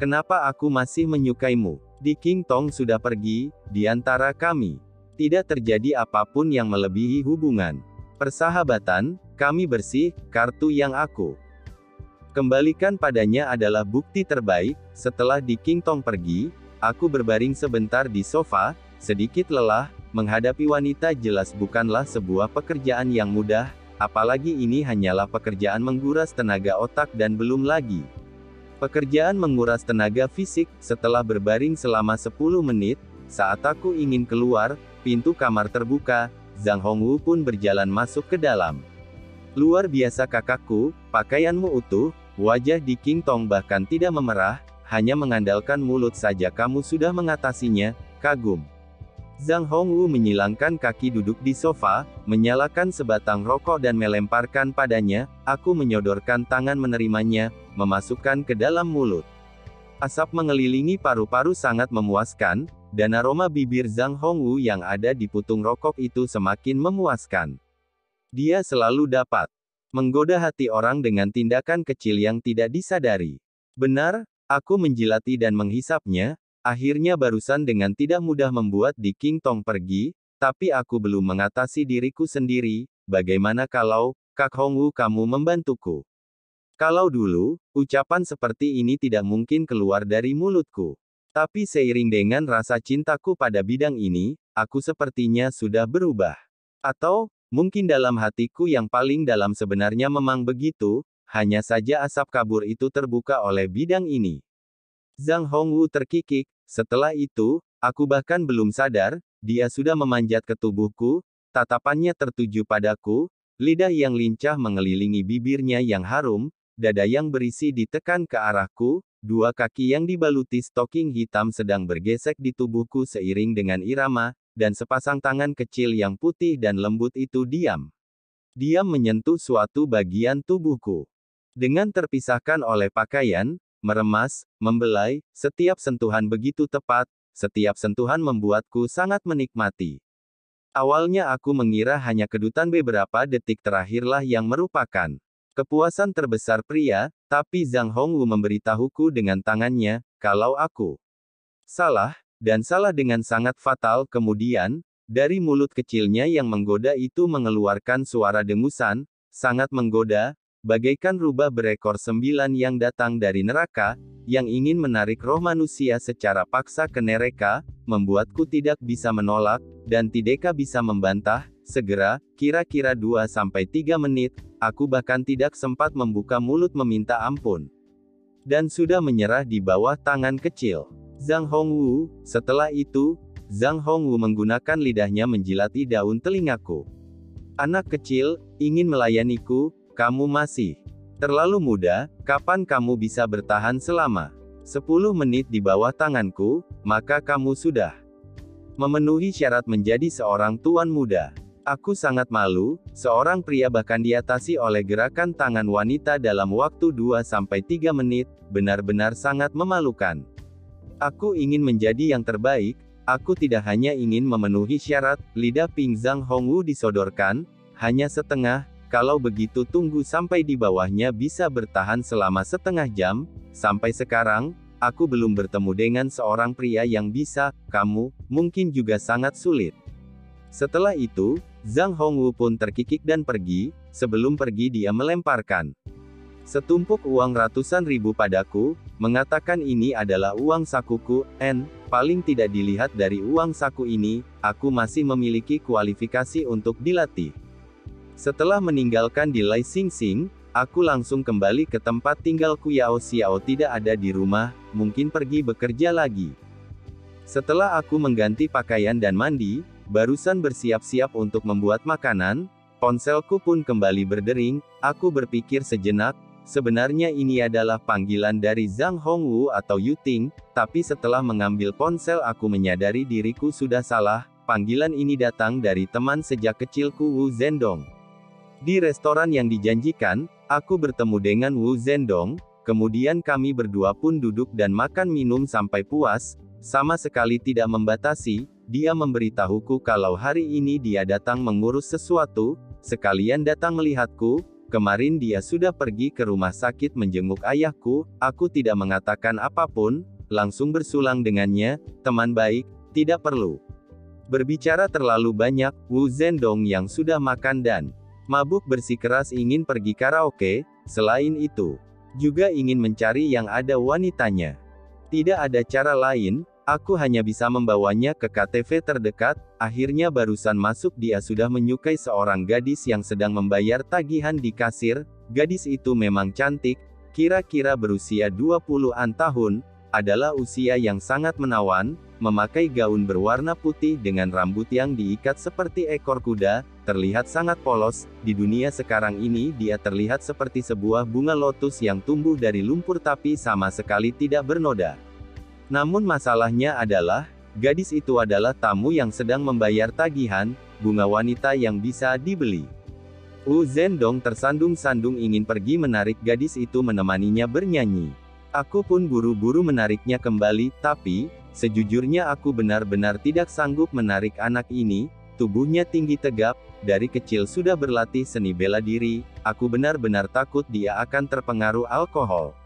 Kenapa aku masih menyukaimu? Di King Tong sudah pergi, di antara kami tidak terjadi apapun yang melebihi hubungan persahabatan, kami bersih. Kartu yang aku kembalikan padanya adalah bukti terbaik. Setelah Di King Tong pergi, aku berbaring sebentar di sofa, sedikit lelah. Menghadapi wanita jelas bukanlah sebuah pekerjaan yang mudah, apalagi ini hanyalah pekerjaan menguras tenaga otak dan belum lagi pekerjaan menguras tenaga fisik. Setelah berbaring selama 10 menit, saat aku ingin keluar, pintu kamar terbuka, Zhang Hongwu pun berjalan masuk ke dalam. Luar biasa kakakku, pakaianmu utuh, wajah Di King Tong bahkan tidak memerah, hanya mengandalkan mulut saja kamu sudah mengatasinya, kagum. Zhang Hongwu menyilangkan kaki duduk di sofa, menyalakan sebatang rokok dan melemparkan padanya. Aku menyodorkan tangan menerimanya, memasukkan ke dalam mulut. Asap mengelilingi paru-paru sangat memuaskan, dan aroma bibir Zhang Hongwu yang ada di putung rokok itu semakin memuaskan. Dia selalu dapat menggoda hati orang dengan tindakan kecil yang tidak disadari. Benar, aku menjilati dan menghisapnya. Akhirnya barusan dengan tidak mudah membuat Di King Tong pergi, tapi aku belum mengatasi diriku sendiri. Bagaimana kalau, Kak Hongwu kamu membantuku? Kalau dulu, ucapan seperti ini tidak mungkin keluar dari mulutku. Tapi seiring dengan rasa cintaku pada bidang ini, aku sepertinya sudah berubah. Atau, mungkin dalam hatiku yang paling dalam sebenarnya memang begitu, hanya saja asap kabur itu terbuka oleh bidang ini. Zhang Hongwu terkikik, setelah itu, aku bahkan belum sadar, dia sudah memanjat ke tubuhku, tatapannya tertuju padaku, lidah yang lincah mengelilingi bibirnya yang harum, dada yang berisi ditekan ke arahku, dua kaki yang dibaluti stoking hitam sedang bergesek di tubuhku seiring dengan irama, dan sepasang tangan kecil yang putih dan lembut itu diam. Diam menyentuh suatu bagian tubuhku. Dengan terpisahkan oleh pakaian, meremas, membelai, setiap sentuhan begitu tepat, setiap sentuhan membuatku sangat menikmati. Awalnya aku mengira hanya kedutan beberapa detik terakhirlah yang merupakan kepuasan terbesar pria, tapi Zhang Hongwu memberitahuku dengan tangannya, kalau aku salah, dan salah dengan sangat fatal. Kemudian, dari mulut kecilnya yang menggoda itu mengeluarkan suara dengusan, sangat menggoda, bagaikan rubah berekor 9 yang datang dari neraka, yang ingin menarik roh manusia secara paksa ke neraka, membuatku tidak bisa menolak, dan tidak bisa membantah. Segera, kira-kira 2-3 menit, aku bahkan tidak sempat membuka mulut meminta ampun. Dan sudah menyerah di bawah tangan kecil Zhang Hongwu. Setelah itu, Zhang Hongwu menggunakan lidahnya menjilati daun telingaku. Anak kecil, ingin melayaniku, kamu masih terlalu muda, kapan kamu bisa bertahan selama 10 menit di bawah tanganku, maka kamu sudah memenuhi syarat menjadi seorang tuan muda. Aku sangat malu, seorang pria bahkan diatasi oleh gerakan tangan wanita dalam waktu 2-3 menit, benar-benar sangat memalukan. Aku ingin menjadi yang terbaik, aku tidak hanya ingin memenuhi syarat, lidah Ping Zhang Hongwu disodorkan, hanya setengah, kalau begitu tunggu sampai di bawahnya bisa bertahan selama setengah jam, sampai sekarang, aku belum bertemu dengan seorang pria yang bisa, kamu, mungkin juga sangat sulit. Setelah itu, Zhang Hongwu pun terkikik dan pergi, sebelum pergi dia melemparkan setumpuk uang ratusan ribu padaku, mengatakan ini adalah uang sakuku, paling tidak dilihat dari uang saku ini, aku masih memiliki kualifikasi untuk dilatih. Setelah meninggalkan di Lai Xingxing, aku langsung kembali ke tempat tinggalku. Yao Xiao tidak ada di rumah, mungkin pergi bekerja lagi. Setelah aku mengganti pakaian dan mandi, barusan bersiap-siap untuk membuat makanan, ponselku pun kembali berdering, aku berpikir sejenak, sebenarnya ini adalah panggilan dari Zhang Hongwu atau Yuting, tapi setelah mengambil ponsel aku menyadari diriku sudah salah, panggilan ini datang dari teman sejak kecilku Wu Zhendong. Di restoran yang dijanjikan, aku bertemu dengan Wu Zhendong, kemudian kami berdua pun duduk dan makan minum sampai puas, sama sekali tidak membatasi. Dia memberitahuku kalau hari ini dia datang mengurus sesuatu, sekalian datang melihatku. Kemarin dia sudah pergi ke rumah sakit menjenguk ayahku, aku tidak mengatakan apapun, langsung bersulang dengannya, teman baik, tidak perlu berbicara terlalu banyak. Wu Zhendong yang sudah makan dan mabuk bersikeras ingin pergi karaoke, selain itu, juga ingin mencari yang ada wanitanya. Tidak ada cara lain, aku hanya bisa membawanya ke KTV terdekat. Akhirnya barusan masuk dia sudah menyukai seorang gadis yang sedang membayar tagihan di kasir. Gadis itu memang cantik, kira-kira berusia 20-an tahun, adalah usia yang sangat menawan, memakai gaun berwarna putih dengan rambut yang diikat seperti ekor kuda, terlihat sangat polos. Di dunia sekarang ini dia terlihat seperti sebuah bunga lotus yang tumbuh dari lumpur tapi sama sekali tidak bernoda. Namun masalahnya adalah, gadis itu adalah tamu yang sedang membayar tagihan, bunga wanita yang bisa dibeli. Wu Zhendong tersandung-sandung ingin pergi menarik gadis itu menemaninya bernyanyi. Aku pun buru-buru menariknya kembali, tapi, sejujurnya aku benar-benar tidak sanggup menarik anak ini, tubuhnya tinggi tegap, dari kecil sudah berlatih seni bela diri, aku benar-benar takut dia akan terpengaruh alkohol.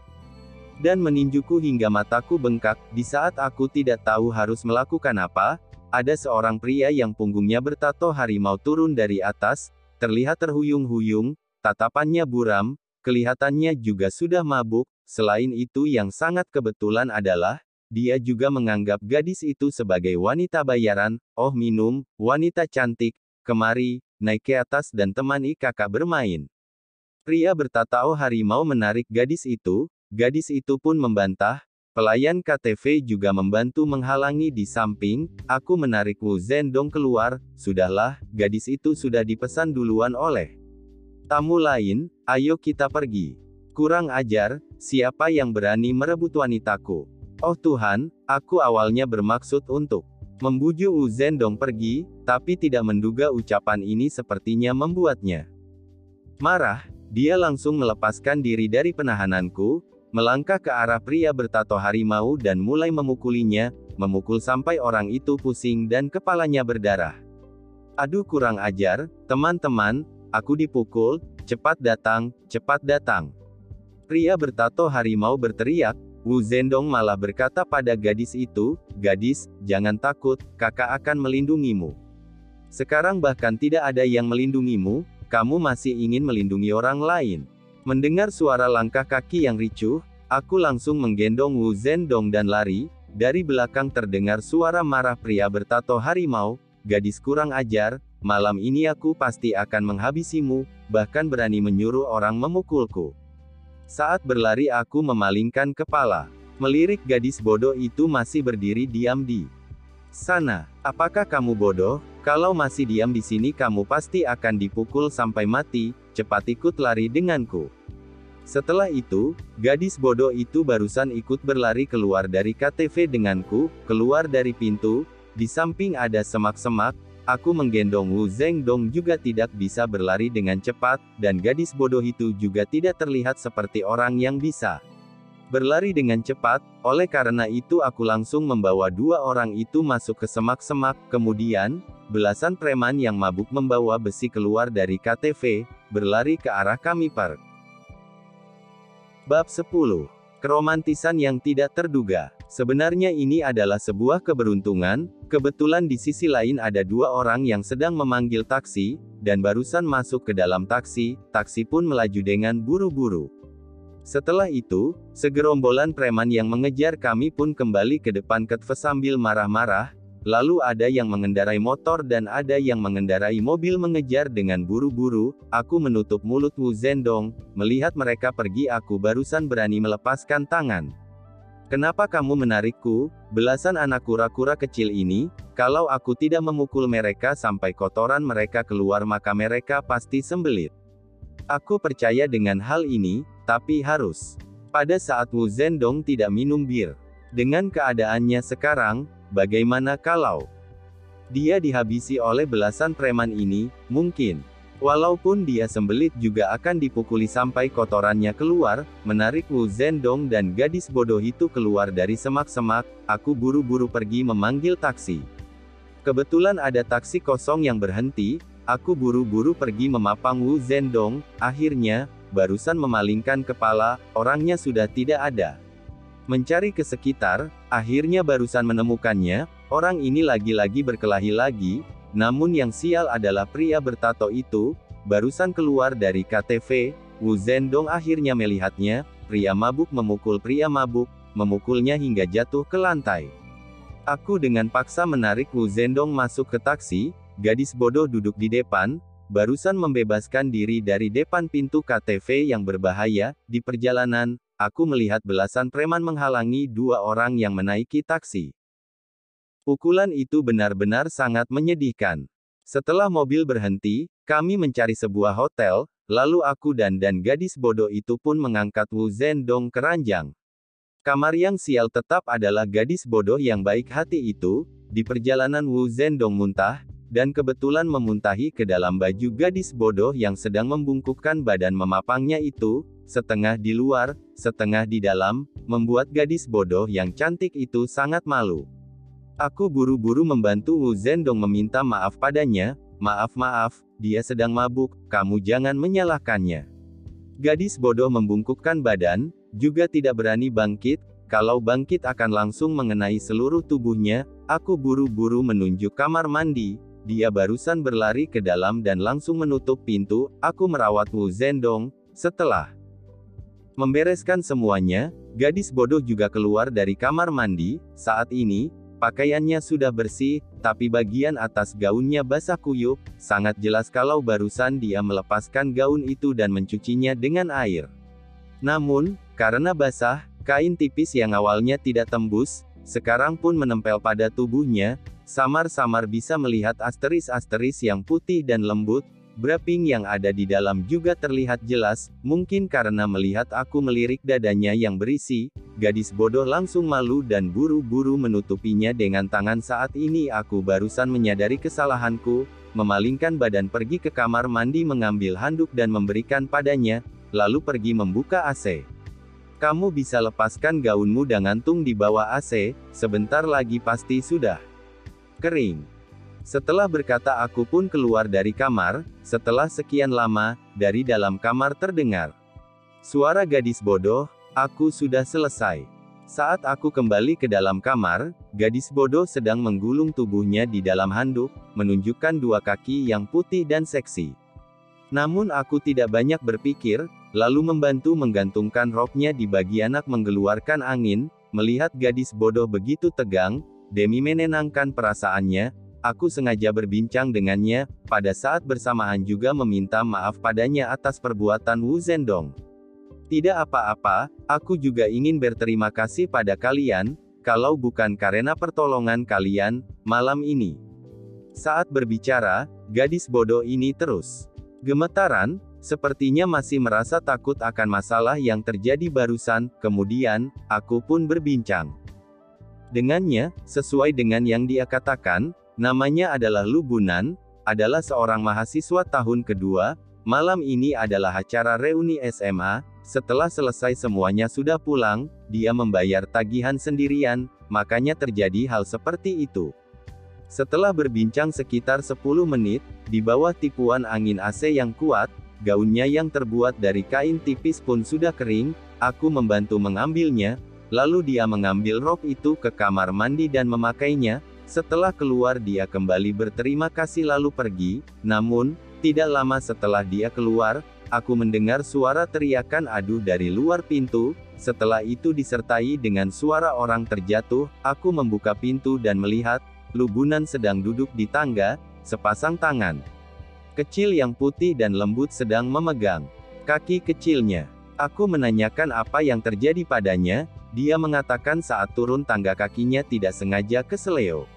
Dan meninjuku hingga mataku bengkak. Di saat aku tidak tahu harus melakukan apa, ada seorang pria yang punggungnya bertato harimau turun dari atas, terlihat terhuyung-huyung, tatapannya buram, kelihatannya juga sudah mabuk. Selain itu yang sangat kebetulan adalah, dia juga menganggap gadis itu sebagai wanita bayaran. Oh minum, wanita cantik, kemari, naik ke atas dan temani kakak bermain. Pria bertatau harimau menarik gadis itu pun membantah. Pelayan KTV juga membantu menghalangi di samping. Aku menarik Wu Zhendong keluar. Sudahlah, gadis itu sudah dipesan duluan oleh tamu lain. Ayo kita pergi. Kurang ajar, siapa yang berani merebut wanitaku? Oh Tuhan, aku awalnya bermaksud untuk membujuk Wu Zhendong pergi, tapi tidak menduga ucapan ini sepertinya membuatnya marah. Dia langsung melepaskan diri dari penahananku, melangkah ke arah pria bertato harimau dan mulai memukulinya, memukul sampai orang itu pusing dan kepalanya berdarah. Aduh kurang ajar, teman-teman, aku dipukul, cepat datang, cepat datang. Pria bertato harimau berteriak. Wu Zhendong malah berkata pada gadis itu, gadis, jangan takut, kakak akan melindungimu. Sekarang bahkan tidak ada yang melindungimu, kamu masih ingin melindungi orang lain. Mendengar suara langkah kaki yang ricuh, aku langsung menggendong Wu Zhendong dan lari. Dari belakang terdengar suara marah pria bertato harimau, gadis kurang ajar, malam ini aku pasti akan menghabisimu, bahkan berani menyuruh orang memukulku. Saat berlari aku memalingkan kepala. Melirik gadis bodoh itu masih berdiri diam di sana. Apakah kamu bodoh? Kalau masih diam di sini kamu pasti akan dipukul sampai mati, cepat ikut lari denganku. Setelah itu, gadis bodoh itu barusan ikut berlari keluar dari KTV denganku, keluar dari pintu, di samping ada semak-semak. Aku menggendong Wu Zhendong juga tidak bisa berlari dengan cepat, dan gadis bodoh itu juga tidak terlihat seperti orang yang bisa berlari dengan cepat. Oleh karena itu aku langsung membawa dua orang itu masuk ke semak-semak. Kemudian, belasan preman yang mabuk membawa besi keluar dari KTV, berlari ke arah kami park. Bab 10. Keromantisan yang tidak terduga. Sebenarnya ini adalah sebuah keberuntungan. Kebetulan di sisi lain ada dua orang yang sedang memanggil taksi, dan barusan masuk ke dalam taksi. Taksi pun melaju dengan buru-buru. Setelah itu, segerombolan preman yang mengejar kami pun kembali ke depan KTV sambil marah-marah. Lalu ada yang mengendarai motor dan ada yang mengendarai mobil mengejar dengan buru-buru. Aku menutup mulut Wu Zhendong. Melihat mereka pergi aku barusan berani melepaskan tangan. Kenapa kamu menarikku? Belasan anak kura-kura kecil ini, kalau aku tidak memukul mereka sampai kotoran mereka keluar maka mereka pasti sembelit. Aku percaya dengan hal ini, tapi harus. Pada saat Wu Zhendong tidak minum bir. Dengan keadaannya sekarang, bagaimana kalau dia dihabisi oleh belasan preman ini? Mungkin. Walaupun dia sembelit juga akan dipukuli sampai kotorannya keluar. Menarik Wu Zhendong dan gadis bodoh itu keluar dari semak-semak, aku buru-buru pergi memanggil taksi. Kebetulan ada taksi kosong yang berhenti, aku buru-buru pergi memapang Wu Zhendong. Akhirnya, barusan memalingkan kepala, orangnya sudah tidak ada. Mencari ke sekitar, akhirnya barusan menemukannya. Orang ini lagi-lagi berkelahi lagi. Namun yang sial adalah pria bertato itu, barusan keluar dari KTV. Wu Zhendong akhirnya melihatnya, pria mabuk memukul pria mabuk, memukulnya hingga jatuh ke lantai. Aku dengan paksa menarik Wu Zhendong masuk ke taksi. Gadis bodoh duduk di depan, barusan membebaskan diri dari depan pintu KTV yang berbahaya. Di perjalanan, aku melihat belasan preman menghalangi dua orang yang menaiki taksi. Pukulan itu benar-benar sangat menyedihkan. Setelah mobil berhenti, kami mencari sebuah hotel, lalu aku dan gadis bodoh itu pun mengangkat Wu Zhendong ke ranjang. Kamar yang sial tetap adalah gadis bodoh yang baik hati itu. Di perjalanan Wu Zhendong muntah, dan kebetulan memuntahi ke dalam baju gadis bodoh yang sedang membungkukkan badan memapangnya itu, setengah di luar, setengah di dalam, membuat gadis bodoh yang cantik itu sangat malu. Aku buru-buru membantu Wu Zhendong meminta maaf padanya. Maaf, dia sedang mabuk, kamu jangan menyalahkannya. Gadis bodoh membungkukkan badan, juga tidak berani bangkit. Kalau bangkit akan langsung mengenai seluruh tubuhnya. Aku buru-buru menunjuk kamar mandi. Dia barusan berlari ke dalam dan langsung menutup pintu. Aku merawat Wu Zhendong. Setelah membereskan semuanya, Gadis bodoh juga keluar dari kamar mandi. Saat ini, pakaiannya sudah bersih, tapi bagian atas gaunnya basah kuyup. Sangat jelas kalau barusan dia melepaskan gaun itu dan mencucinya dengan air. Namun, karena basah, kain tipis yang awalnya tidak tembus, sekarang pun menempel pada tubuhnya. Samar-samar bisa melihat asteris-asteris yang putih dan lembut. Braping yang ada di dalam juga terlihat jelas. Mungkin karena melihat aku melirik dadanya yang berisi, gadis bodoh langsung malu dan buru-buru menutupinya dengan tangan. Saat ini aku barusan menyadari kesalahanku, memalingkan badan pergi ke kamar mandi mengambil handuk dan memberikan padanya, lalu pergi membuka AC. Kamu bisa lepaskan gaunmu dan gantung di bawah AC, sebentar lagi pasti sudah kering. Setelah berkata aku pun keluar dari kamar. Setelah sekian lama, dari dalam kamar terdengar suara gadis bodoh, aku sudah selesai. Saat aku kembali ke dalam kamar, gadis bodoh sedang menggulung tubuhnya di dalam handuk, menunjukkan dua kaki yang putih dan seksi. Namun aku tidak banyak berpikir, lalu membantu menggantungkan roknya di bagian anak mengeluarkan angin. Melihat gadis bodoh begitu tegang, demi menenangkan perasaannya, aku sengaja berbincang dengannya, pada saat bersamaan juga meminta maaf padanya atas perbuatan Wu Zhendong. Tidak apa-apa, aku juga ingin berterima kasih pada kalian, kalau bukan karena pertolongan kalian, malam ini. Saat berbicara, gadis bodoh ini terus gemetaran, sepertinya masih merasa takut akan masalah yang terjadi barusan. Kemudian, aku pun berbincang dengannya, sesuai dengan yang dia katakan. Namanya adalah Lu Bunan, adalah seorang mahasiswa tahun kedua. Malam ini adalah acara reuni SMA. Setelah selesai semuanya sudah pulang, dia membayar tagihan sendirian, makanya terjadi hal seperti itu. Setelah berbincang sekitar 10 menit, di bawah tipuan angin AC yang kuat, gaunnya yang terbuat dari kain tipis pun sudah kering. Aku membantu mengambilnya, lalu dia mengambil rok itu ke kamar mandi dan memakainya. Setelah keluar dia kembali berterima kasih lalu pergi. Namun, tidak lama setelah dia keluar, aku mendengar suara teriakan aduh dari luar pintu. Setelah itu disertai dengan suara orang terjatuh. Aku membuka pintu dan melihat Lu Bunan sedang duduk di tangga, sepasang tangan kecil yang putih dan lembut sedang memegang kaki kecilnya. Aku menanyakan apa yang terjadi padanya. Dia mengatakan saat turun tangga kakinya tidak sengaja keseleo.